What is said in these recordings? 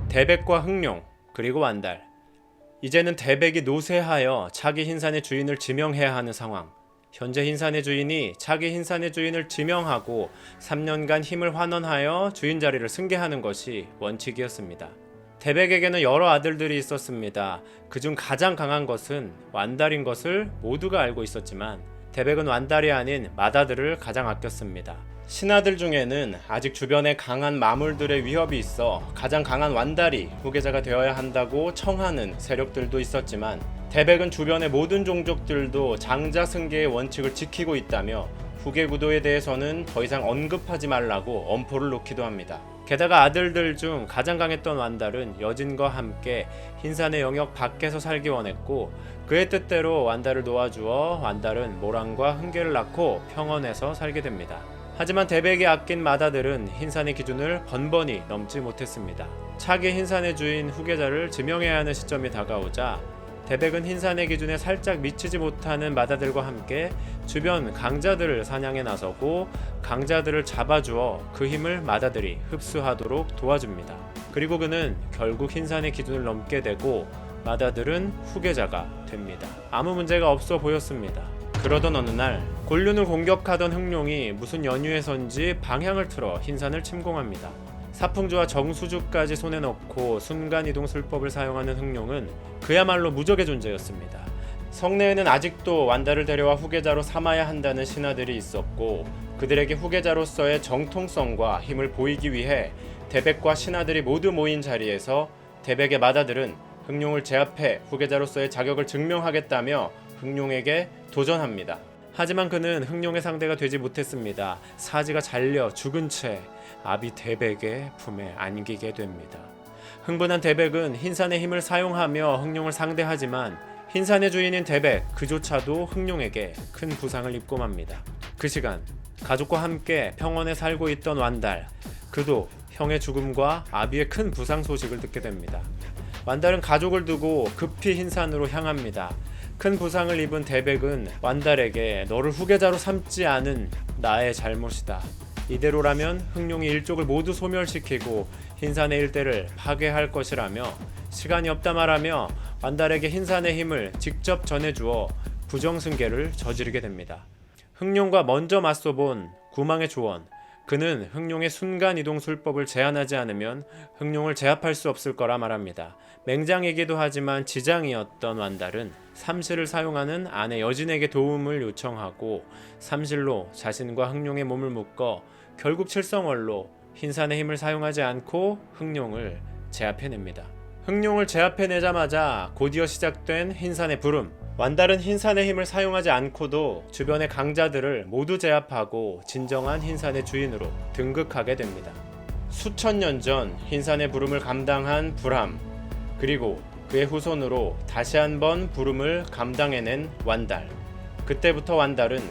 대백과 흥룡 그리고 완달. 이제는 대백이 노쇠하여 차기 흰산의 주인을 지명해야 하는 상황. 현재 흰산의 주인이 차기 흰산의 주인을 지명하고 3년간 힘을 환원하여 주인 자리를 승계하는 것이 원칙이었습니다. 대백에게는 여러 아들들이 있었습니다. 그중 가장 강한 것은 완달인 것을 모두가 알고 있었지만 대백은 완달이 아닌 맏아들을 가장 아꼈습니다. 신하들 중에는 아직 주변에 강한 마물들의 위협이 있어 가장 강한 완달이 후계자가 되어야 한다고 청하는 세력들도 있었지만 대백은 주변의 모든 종족들도 장자 승계의 원칙을 지키고 있다며 후계 구도에 대해서는 더 이상 언급하지 말라고 엄포를 놓기도 합니다. 게다가 아들들 중 가장 강했던 완달은 여진과 함께 흰산의 영역 밖에서 살기 원했고 그의 뜻대로 완달을 놓아주어 완달은 모란과 흥계를 낳고 평원에서 살게 됩니다. 하지만 대백이 아낀 맏아들은 흰산의 기준을 번번이 넘지 못했습니다. 차기 흰산의 주인 후계자를 지명해야 하는 시점이 다가오자 대백은 흰산의 기준에 살짝 미치지 못하는 맏아들과 함께 주변 강자들을 사냥에 나서고 강자들을 잡아주어 그 힘을 맏아들이 흡수하도록 도와줍니다. 그리고 그는 결국 흰산의 기준을 넘게 되고 맏아들은 후계자가 됩니다. 아무 문제가 없어 보였습니다. 그러던 어느 날 곤륜을 공격하던 흥룡이 무슨 연유에선지 방향을 틀어 흰산을 침공합니다. 사풍주와 정수주까지 손에 넣고 순간이동 술법을 사용하는 흥룡은 그야말로 무적의 존재였습니다. 성내에는 아직도 완달을 데려와 후계자로 삼아야 한다는 신하들이 있었고 그들에게 후계자로서의 정통성과 힘을 보이기 위해 대백과 신하들이 모두 모인 자리에서 대백의 맏아들은 흥룡을 제압해 후계자로서의 자격을 증명하겠다며 흥룡에게 도전합니다. 하지만 그는 흥룡의 상대가 되지 못했습니다. 사지가 잘려 죽은 채 아비 대백의 품에 안기게 됩니다. 흥분한 대백은 흰산의 힘을 사용하며 흥룡을 상대하지만 흰산의 주인인 대백 그조차도 흥룡에게 큰 부상을 입고 맙니다. 그 시간 가족과 함께 평원에 살고 있던 완달, 그도 형의 죽음과 아비의 큰 부상 소식을 듣게 됩니다. 완달은 가족을 두고 급히 흰산으로 향합니다. 큰 부상을 입은 대백은 완달에게 너를 후계자로 삼지 않은 나의 잘못이다. 이대로라면 흥룡이 일족을 모두 소멸시키고 흰산의 일대를 파괴할 것이라며 시간이 없다 말하며 완달에게 흰산의 힘을 직접 전해주어 부정승계를 저지르게 됩니다. 흥룡과 먼저 맞서본 구망의 조원, 그는 흥룡의 순간이동 술법을 제한하지 않으면 흥룡을 제압할 수 없을 거라 말합니다. 맹장이기도 하지만 지장이었던 완달은 삼실을 사용하는 아내 여진에게 도움을 요청하고 삼실로 자신과 흥룡의 몸을 묶어 결국 칠성월로 흰산의 힘을 사용하지 않고 흥룡을 제압해냅니다. 흥룡을 제압해내자마자 곧이어 시작된 흰산의 부름. 완달은 흰산의 힘을 사용하지 않고도 주변의 강자들을 모두 제압하고 진정한 흰산의 주인으로 등극하게 됩니다. 수천 년 전 흰산의 부름을 감당한 불함, 그리고 그의 후손으로 다시 한번 부름을 감당해낸 완달. 그때부터 완달은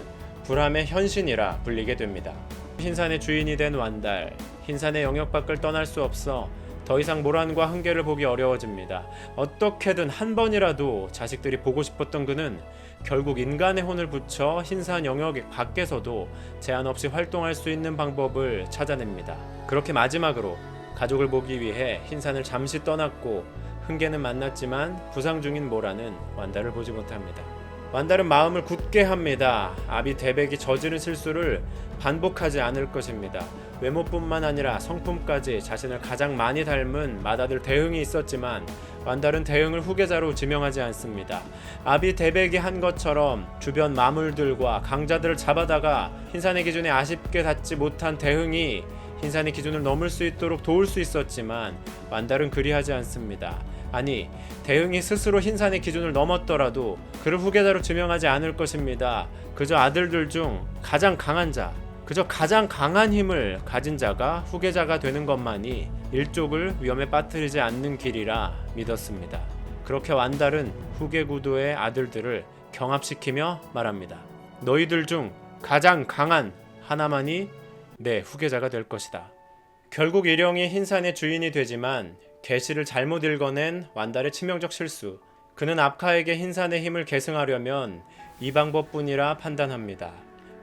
불함의 현신이라 불리게 됩니다. 흰산의 주인이 된 완달, 흰산의 영역 밖을 떠날 수 없어 더 이상 모란과 흥계를 보기 어려워집니다. 어떻게든 한 번이라도 자식들이 보고 싶었던 그는 결국 인간의 혼을 붙여 흰산 영역 밖에서도 제한 없이 활동할 수 있는 방법을 찾아냅니다. 그렇게 마지막으로 가족을 보기 위해 흰산을 잠시 떠났고 흥계는 만났지만 부상 중인 모란은 완달을 보지 못합니다. 완달은 마음을 굳게 합니다. 아비 대백이 저지른 실수를 반복하지 않을 것입니다. 외모뿐만 아니라 성품까지 자신을 가장 많이 닮은 맏아들 대흥이 있었지만 완달은 대흥을 후계자로 지명하지 않습니다. 아비 대백이 한 것처럼 주변 마물들과 강자들을 잡아다가 흰산의 기준에 아쉽게 닿지 못한 대흥이 흰산의 기준을 넘을 수 있도록 도울 수 있었지만 완달은 그리하지 않습니다. 아니, 대흥이 스스로 흰산의 기준을 넘었더라도 그를 후계자로 지명하지 않을 것입니다. 그저 아들들 중 가장 강한 자, 그저 가장 강한 힘을 가진 자가 후계자가 되는 것만이 일족을 위험에 빠뜨리지 않는 길이라 믿었습니다. 그렇게 완달은 후계 구도의 아들들을 경합시키며 말합니다. 너희들 중 가장 강한 하나만이 내 후계자가 될 것이다. 결국 일영이 흰산의 주인이 되지만 계시를 잘못 읽어낸 완달의 치명적 실수. 그는 압카에게 흰산의 힘을 계승하려면 이 방법뿐이라 판단합니다.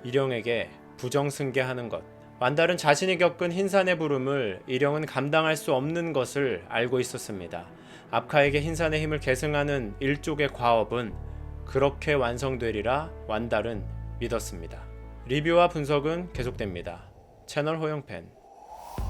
일영에게 부정승계하는 것. 완달은 자신이 겪은 흰산의 부름을 일영은 감당할 수 없는 것을 알고 있었습니다. 압카에게 흰산의 힘을 계승하는 일족의 과업은 그렇게 완성되리라 완달은 믿었습니다. 리뷰와 분석은 계속됩니다. 채널 호영팬